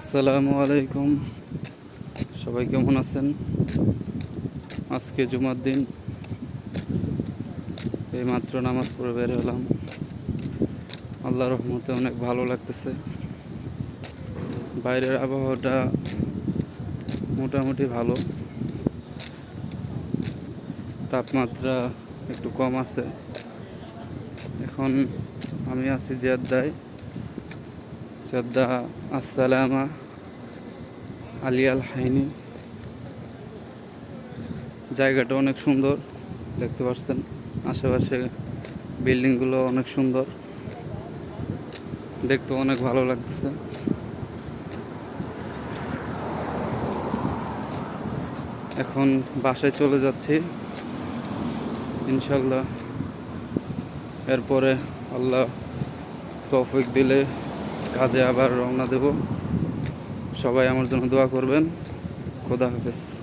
আসসালামু আলাইকুম। সবাই কেমন আছেন? আজকে জুমার দিন, এইমাত্র নামাজ পড়ে বের হলাম। আল্লাহর রহমতে অনেক ভালো লাগতেছে। বাইরের আবহাওয়াটা মোটামুটি ভালো, তাপমাত্রা একটু কম আছে। এখন আমি আছি জেদ্দায়, জেদ্দা আসসালামা আলিয়াল হাইনি। জায়গাটা অনেক সুন্দর, দেখতে পাচ্ছেন আশেপাশে বিল্ডিংগুলো অনেক সুন্দর, দেখতে অনেক ভালো লাগতেছে। এখন বাসায় চলে যাচ্ছি ইনশাল্লাহ। এরপরে আল্লাহ তৌফিক দিলে কাজে আবার রওনা দেব। সবাই আমার জন্য দোয়া করবেন। খোদা হাফেজ।